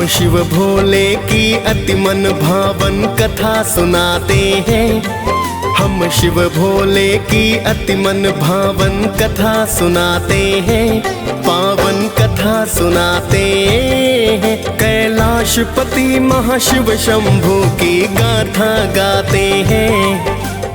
शिव भोले की अति मन भावन कथा सुनाते हैं। हम शिव भोले की अति मन भावन कथा सुनाते हैं, पावन कथा सुनाते हैं। कैलाशपति महाशिव शंभू की गाथा गाते हैं,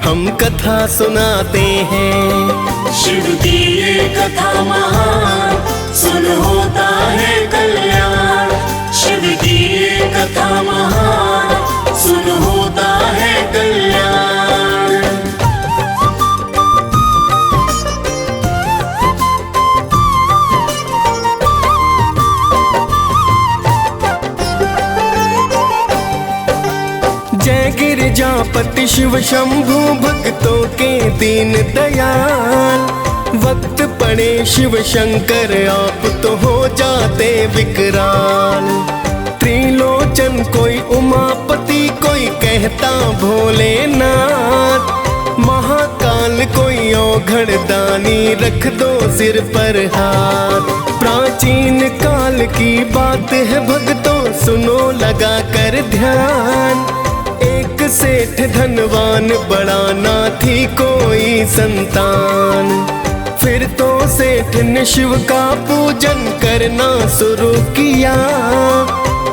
हम कथा सुनाते हैं। शिव की ये कथा महान, सुन होता है कल्याण। शिव की ये कथा महान, सुन होता है कल्याण। जय गिरिजापति शिव शंभू भक्तों के दीन दयाल। वक्त पड़े शिव शंकर आप तो हो जाते विकराल। त्रिलोचन कोई उमापति, कोई कहता भोलेनाथ। महाकाल कोई औघड़ दानी, रख दो सिर पर हाथ। प्राचीन काल की बात है भक्तों, सुनो लगा कर ध्यान। एक सेठ धनवान, बड़ा ना थी कोई संतान। फिर तो सेठ ने शिव का पूजन करना शुरू किया।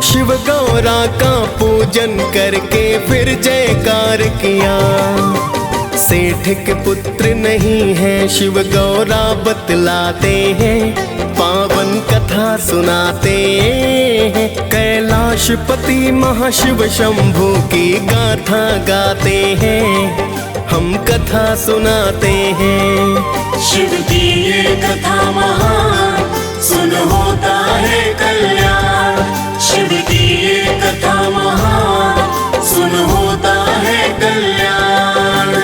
शिव गौरा का पूजन करके फिर जयकार किया। सेठ के पुत्र नहीं है शिव गौरा बतलाते हैं, पावन कथा सुनाते हैं। कैलाशपति महाशिव शंभू की गाथा गाते हैं, हम कथा सुनाते हैं। शिव की ये कथा महान, सुन होता है कल्याण। शिव की ये कथा महान, सुन होता है कल्याण।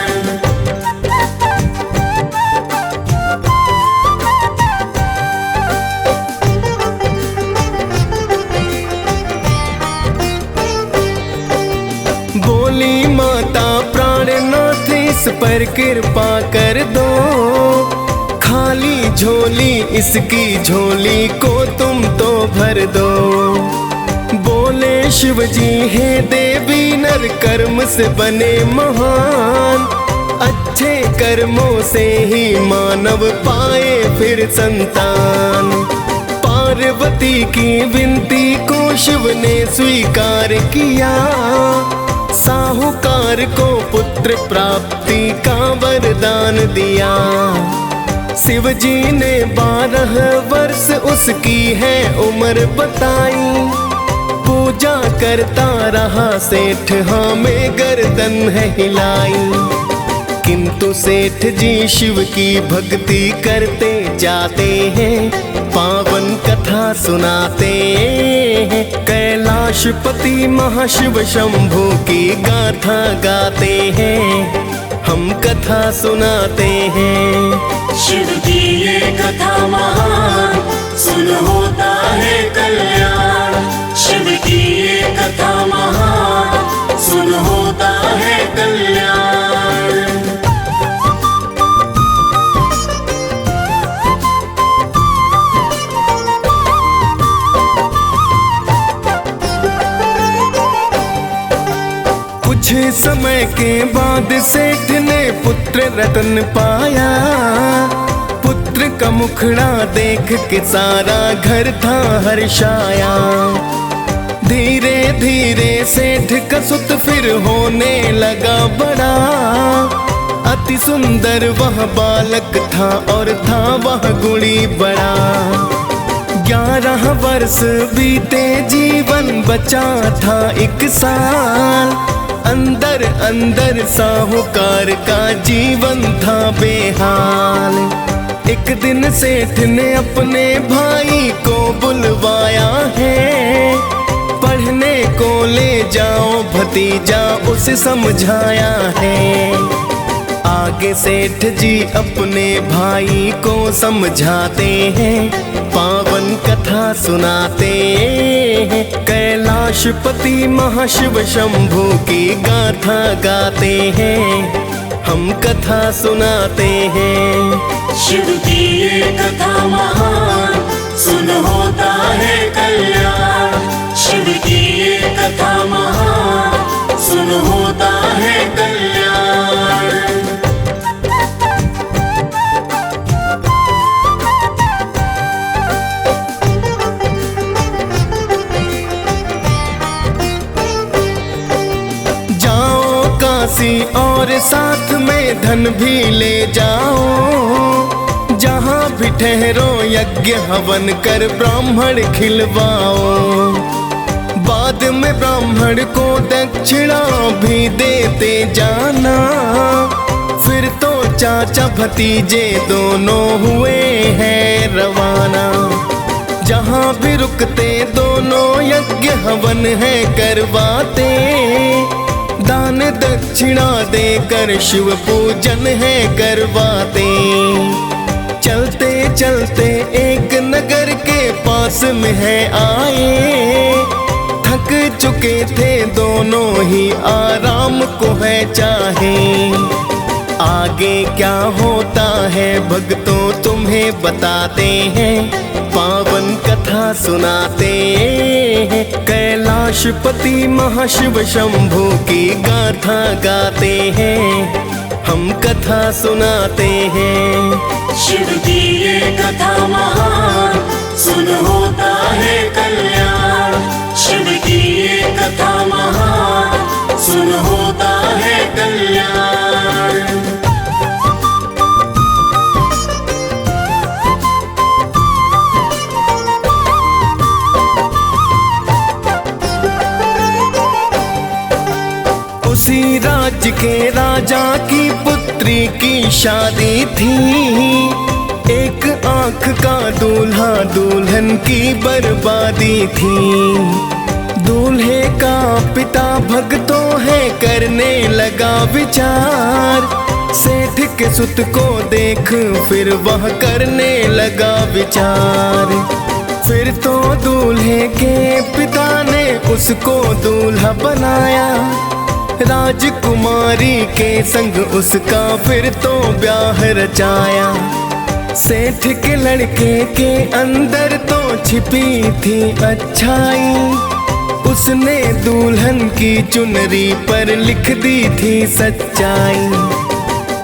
बोली माता प्राणनाथ, इस पर कृपा कर दो। खाली झोली इसकी झोली को तुम तो भर दो। बोले शिव जी हे देवी, नर कर्म से बने महान। अच्छे कर्मों से ही मानव पाए फिर संतान। पार्वती की विनती को शिव ने स्वीकार किया। साहूकार को पुत्र प्राप्ति का वरदान दिया। शिव जी ने 12 वर्ष उसकी है उम्र बताई। पूजा करता रहा सेठ, हाँ में गर्दन है हिलाई। किंतु सेठ जी शिव की भक्ति करते जाते हैं, पावन कथा सुनाते हैं। कैलाशपति महाशिव शंभू की गाथा गाते हैं, हम कथा सुनाते हैं। शिव की ये कथा महान, सुन होता है कल्याण। शिव की ये कथा महान, सुन होता है कल्याण। कुछ समय के बाद सेठ ने पुत्र रतन पाया। पुत्र का मुखड़ा देख के सारा घर था हर्षाया। धीरे धीरे सेठ का सुत फिर होने लगा बड़ा। अति सुंदर वह बालक था और था वह गुणी बड़ा। 11 वर्ष बीते जीवन बचा था 1 साल। अंदर अंदर साहूकार का जीवन था बेहाल। एक दिन सेठ ने अपने भाई को बुलवाया है। पढ़ने को ले जाओ भतीजा, उसे समझाया है। आगे सेठ जी अपने भाई को समझाते हैं, पावन कथा सुनाते हैं। कैलाशपति महाशिव शंभू की गाथा गाते हैं, हम कथा सुनाते हैं। शिव की ये कथा महान, सुन होता है कल्याण। शिव दासी और साथ में धन भी ले जाओ। जहाँ भी ठहरो यज्ञ हवन कर ब्राह्मण खिलवाओ। बाद में ब्राह्मण को दक्षिणा भी देते जाना। फिर तो चाचा भतीजे दोनों हुए हैं रवाना। जहाँ भी रुकते दोनों यज्ञ हवन है करवाते। दान दक्षिणा देकर शिव पूजन है करवाते। चलते चलते एक नगर के पास में है आए। थक चुके थे दोनों ही आराम को है चाहे। आगे क्या होता है भक्तों तुम्हें बताते हैं। पावन कथा सुनाते हैं। कैलाशपति महाशिव शंभू की गाथा गाते हैं। हम कथा सुनाते हैं। शिव की ये कथा महान, सुन होता है कल्याण। शिव की ये कथा महान, सुन होता है कल्याण। उसी राज्य के राजा की पुत्री की शादी थी। एक आंख का दूल्हा दुल्हन की बर्बादी थी। दूल्हे का पिता भक्तों है करने लगा विचार। सेठ के सुत को देख फिर वह करने लगा विचार। फिर तो दूल्हे के पिता ने उसको दूल्हा बनाया। राजकुमारी के संग उसका फिर तो ब्याह रचाया। सेठ के लड़के के अंदर तो छिपी थी अच्छाई। उसने दुल्हन की चुनरी पर लिख दी थी सच्चाई।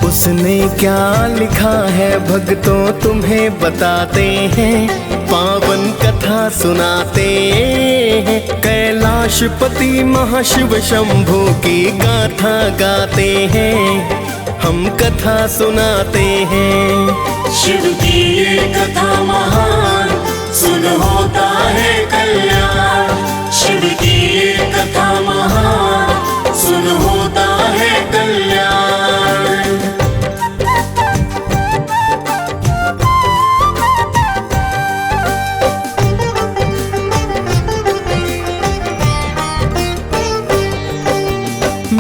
उसने क्या लिखा है भक्तों तुम्हें बताते हैं। पावन कथा सुनाते हैं। कैलाशपति महाशिव शंभू की गाथा गाते हैं। हम कथा सुनाते हैं। शिव की ये कथा महान, सुन होता है कल्याण। शिव की ये कथा महान, सुन होता है कल्याण।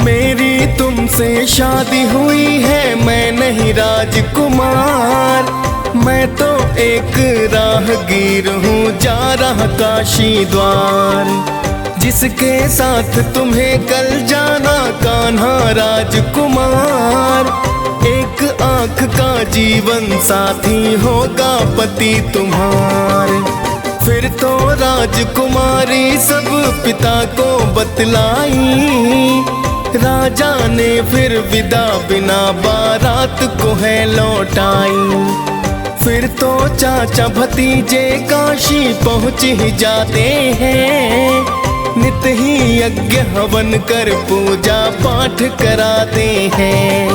मेरी तुमसे शादी हुई है, मैं नहीं राजकुमार। मैं तो एक राहगीर हूँ जा रहा काशी द्वार। जिसके साथ तुम्हें कल जाना कान्हा राजकुमार। एक आँख का जीवन साथी होगा पति तुम्हार। फिर तो राजकुमारी सब पिता को बतलाई। राजा ने फिर विदा बिना बारात को है लौटाई। फिर तो चाचा भतीजे काशी पहुँच ही जाते हैं। नित ही यज्ञ हवन कर पूजा पाठ कराते हैं।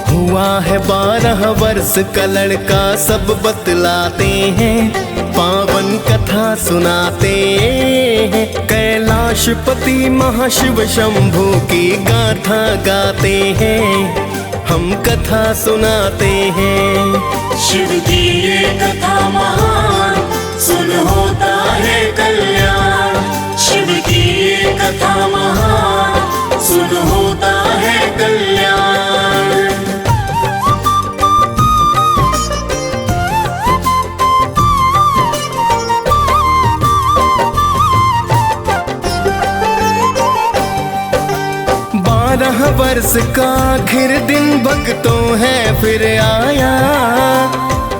हुआ है 12 वर्ष का लड़का सब बतलाते हैं। पावन कथा सुनाते हैं। कैलाशपति महाशिव शंभू की गाथा गाते हैं। हम कथा सुनाते हैं। शिव की ये कथा महान, सुन होता है कल्याण। शिव की ये कथा महान, सुन होता है कल्याण। वर्ष का आखिर दिन भक्तों है फिर आया।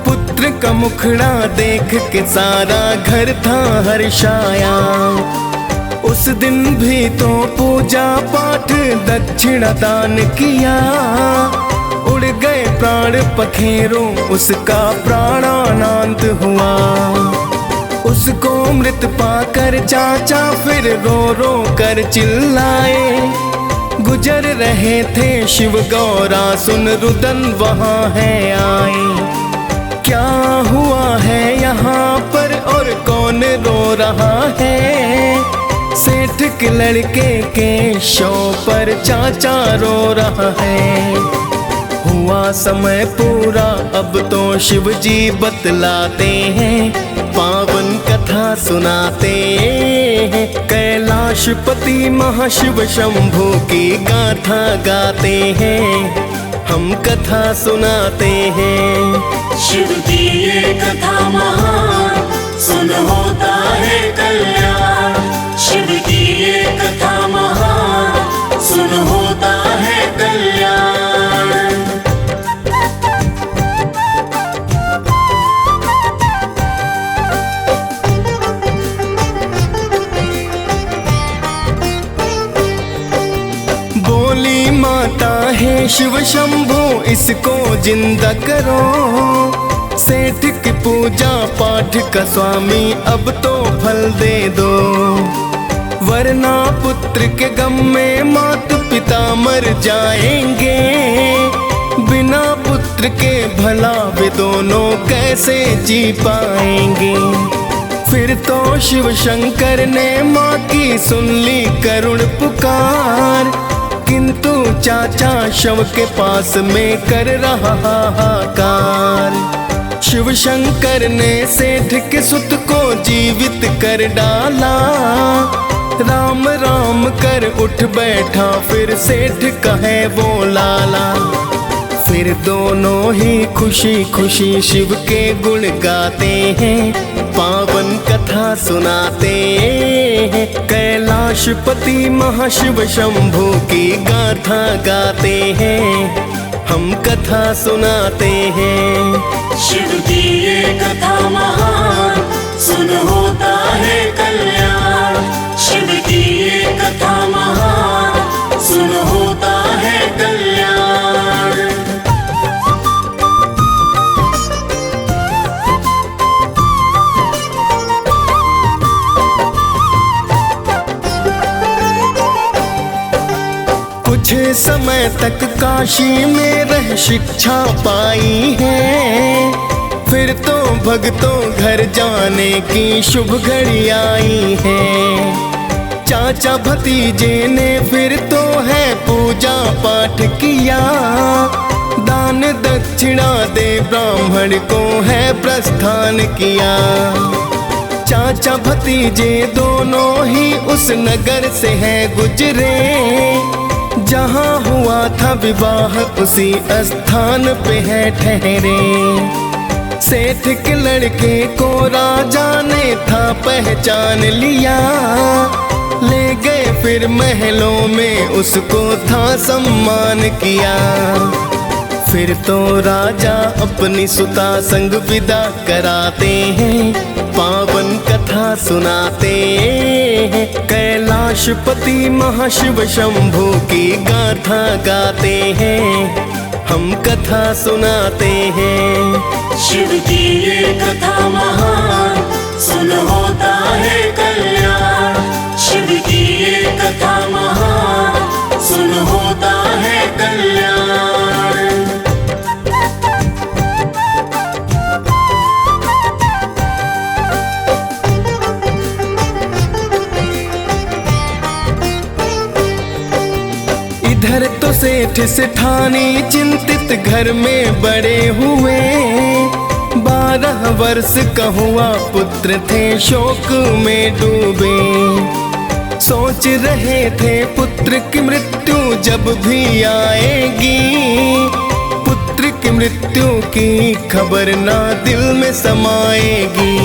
पुत्र का मुखड़ा देख के सारा घर था हर्षाया। उस दिन भी तो पूजा पाठ दक्षिणा दान किया। उड़ गए प्राण पखेरों उसका प्राणानंद हुआ। उसको मृत पाकर चाचा फिर रो रो कर चिल्लाए। गुजर रहे थे शिव गौरा, सुन रुदन वहाँ है आए। क्या हुआ है यहाँ पर और कौन रो रहा है? सेठ के लड़के के शव पर चाचा रो रहा है। हुआ समय पूरा अब तो शिव जी बतलाते हैं, पावन कथा सुनाते हैं। कैलाशपति महाशिव शंभू की गाथा गाते हैं, हम कथा सुनाते हैं। शिव की ये कथा महान, सुन होता है कल्याण। शिव की ये कथा महान, सुन होता है कल्याण। बोली माता है शिव शंभू, इसको जिंदा करो। सेठ की पूजा पाठ का स्वामी अब तो फल दे दो, वरना पुत्र के गम में मात पिता मर जाएंगे। बिना पुत्र के भला वे दोनों कैसे जी पाएंगे? फिर तो शिव शंकर ने माँ की सुन ली करुण पुकार, किंतु चाचा शव के पास में कर रहा हाहाकार। शिव शंकर ने सेठ के सुत को जीवित कर डाला, राम राम कर उठ बैठा फिर सेठ कहे वो लाला। फिर दोनों ही खुशी खुशी शिव के गुण गाते हैं, पावन कथा सुनाते हैं। कैलाशपति महाशिव शंभू की गाथा गाते हैं, हम कथा सुनाते हैं। शिव की ये कथा महान, सुन होता है कल्याण। शिव की ये कथा महान, सुन होता है कल्याण। कुछ समय तक काशी में रह शिक्षा पाई है, फिर तो भक्तों घर जाने की शुभ घड़ी आई है। चाचा भतीजे ने फिर तो है पूजा पाठ किया, दान दक्षिणा दे ब्राह्मण को है प्रस्थान किया। चाचा भतीजे दोनों ही उस नगर से है गुजरे, जहाँ हुआ था विवाह उसी स्थान पे है ठहरे। सेठ के लड़के को राजा ने था पहचान लिया, ले गए फिर महलों में उसको था सम्मान किया। फिर तो राजा अपनी सुता संग विदा कराते हैं, पावन कथा सुनाते हैं। कैलाशपति महाशिव शंभू की गाथा गाते हैं, हम कथा सुनाते हैं। शिव की ये कथा महान, सुन होता है कल्याण। शिव की ये कथा महान, सुन होता है कल्याण। इधर तो सेठ सेठानी चिंतित घर में बड़े हुए, 12 वर्ष का हुआ पुत्र थे शोक में डूबे। सोच रहे थे पुत्र की मृत्यु जब भी आएगी, पुत्र की मृत्यु की खबर ना दिल में समाएगी।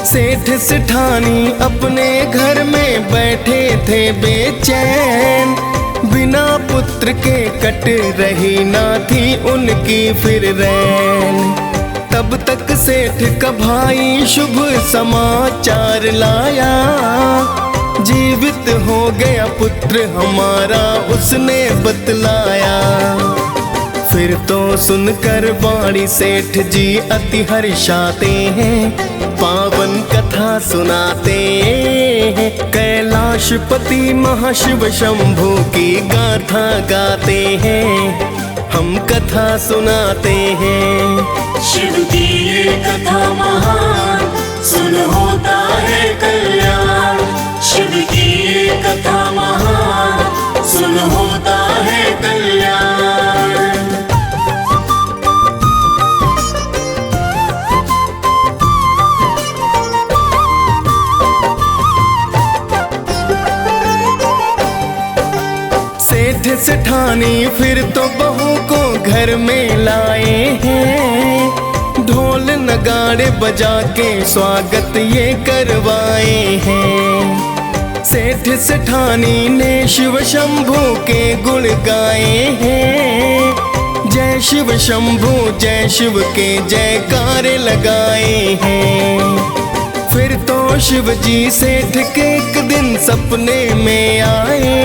सेठ सेठानी अपने घर में बैठे थे बेचैन, बिना पुत्र के कट रही ना थी उनकी फिर रैन। तब तक सेठ का भाई शुभ समाचार लाया, जीवित हो गया पुत्र हमारा उसने बतलाया। फिर तो सुनकर वाणी सेठ जी अति हर्षाते हैं, पावन कथा कथा सुनाते हैं, कैलाशपति महाशिव शंभू की गाथा गाते हैं, हम कथा सुनाते हैं। शिव की ये कथा महान, सुन होता है कल्याण। शिव की ये कथा महान, सुन होता है कल्याण। सेठ सेठानी फिर तो बहू को घर में लाए हैं, ढोल नगाड़े बजा के स्वागत ये करवाए हैं। सेठ सेठानी ने शिव शंभू के गुण गाए हैं, जय शिव शंभू जय शिव के जयकार लगाए हैं। फिर तो शिव जी सेठ के एक दिन सपने में आए,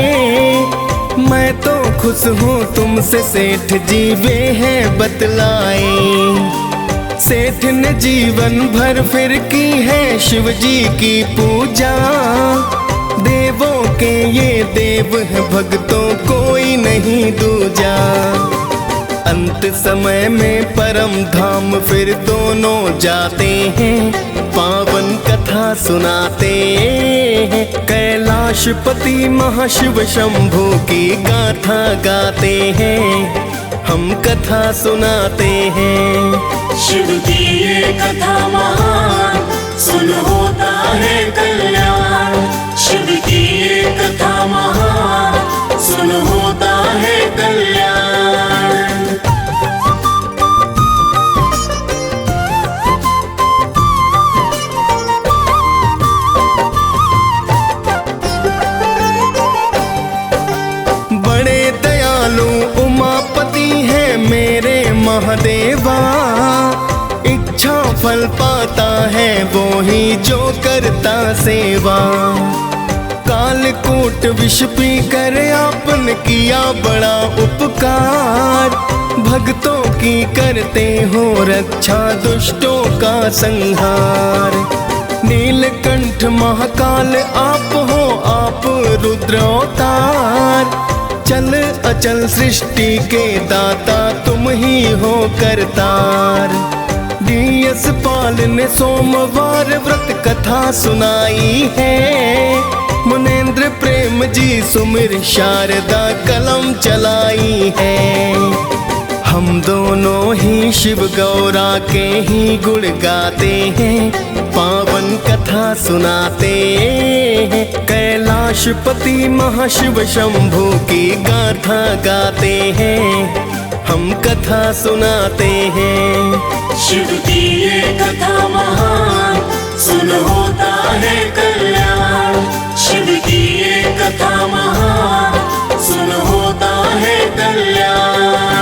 मैं तो खुश हूँ तुमसे सेठ जी वे हैं बतलाए। सेठ ने जीवन भर फिर की है शिव जी की पूजा, देवों के ये देव है भक्तों कोई नहीं दूजा। अंत समय में परम धाम फिर दोनों जाते हैं, पावन कथा सुनाते हैं, कैलाशपति महाशिव शंभू की गाथा गाते हैं, हम कथा सुनाते हैं। शिव की ये कथा महान, सुन होता है कल्याण। शिव की ये कथा महान, सुन होता है कल्याण। बड़े दयालु उमापति हैं मेरे महादेवा, इच्छा फल पाता है वो ही जो करता सेवा। कालकूट विष पी कर आपने किया बड़ा उपकार, भक्तों की करते हो रक्षा दुष्टों का संहार। नीलकंठ महाकाल आप हो आप रुद्र अवतार, चल अचल सृष्टि के दाता तुम ही हो करतार। डीएस पाल ने सोमवार व्रत कथा सुनाई है, मुनेंद्र प्रेम जी सुमिर शारदा कलम चलाई है। हम दोनों ही शिव गौरा के ही गुण गाते हैं, पावन कथा सुनाते हैं, कैलाशपति महाशिव शंभू की गाथा गाते हैं, हम कथा सुनाते हैं। शिव की ये कथा महान, सुन होता है कल्याण। शिव की ये कथा महान, सुन होता है कल्याण।